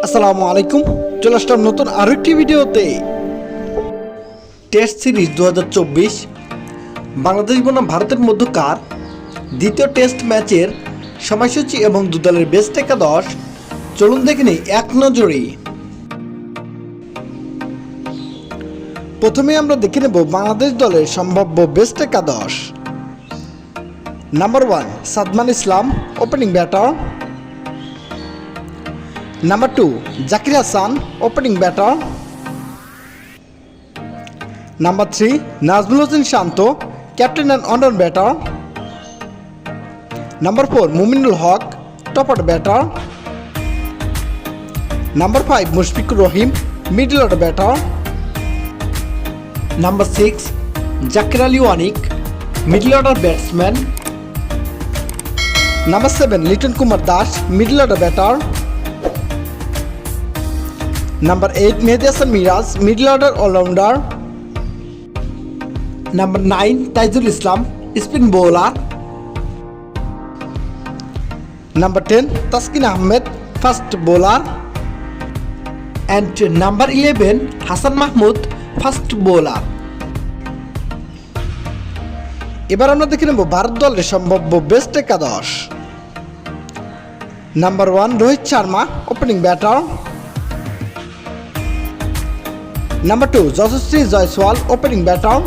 আসসালামু আলাইকুম, চলে আসলাম নতুন আরো একটি ভিডিওতে। টেস্ট সিরিজ 2024 বাংলাদেশ বনাম ভারতের মধ্যকার দ্বিতীয় টেস্ট ম্যাচের সময়সূচি এবং দু দলের বেস্ট একাদশ চলুন দেখে নিই এক নজরে। প্রথমে আমরা দেখে নেব বাংলাদেশ দলের সম্ভাব্য বেস্ট একাদশ। Number 1 Sadman Islam, opening batter. Number 2 Zakir Hasan, opening batter. Number 3 Najmul Hossain Shanto, captain and on batter. Number 4 Mominul Haque, top order batter. Number 5 Mushfiqur Rahim, middle order batter. Number 6 Zakir Ali Anik, middle order batsman. Number 7 Liton Kumar Das, middle order batter. Number 8 Mehedi Hasan Miraz, middle order all-rounder. Number 9 Taijul Islam, spin bowler. Number 10 Taskin Ahmed, fast bowler. And number 11 Hasan Mahmud, fast bowler. এবার আমরা দেখে নেব ভারত দলের সম্ভাব্য best একাদশ। Number 1 Rohit Sharma, opening batter. Number 2 Yashasvi Jaiswal, opening batter.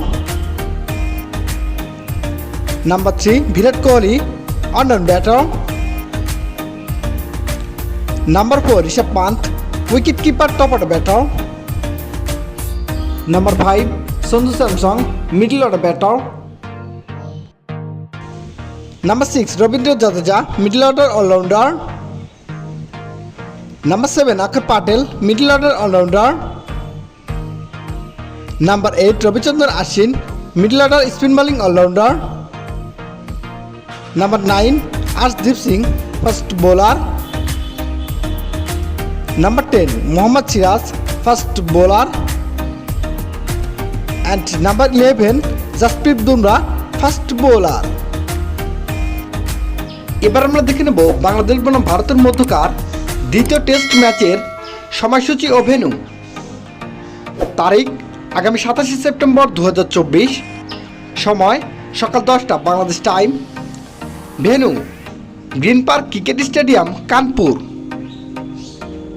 Number 3 Virat Kohli, on batter. Number 4 Rishabh Pant, wicket keeper, top order batter. Number 5 Sanju Samson, middle order batter. Number 6 Ravindra Jadeja, middle order allrounder. Number 7 Axar Patel, middle order allrounder. Number 8 Ravichandran Ashwin, middle order spin bowling allrounder. Number 9 Arshdeep Singh, fast bowler. Number 10 Mohammad Siraj, fast bowler. And Number 11 Jasprit Bumrah, fast bowler. এবার আমরা দেখে নেব বাংলাদেশ বনাম ভারতের মধ্যকার দ্বিতীয় test ম্যাচের সময়সূচি ও ভেন্যু। তারিখ আগামী 27 সেপ্টেম্বর 2024, সময় সকাল 10টা Bangladesh time, venue green park cricket stadium, Kanpur.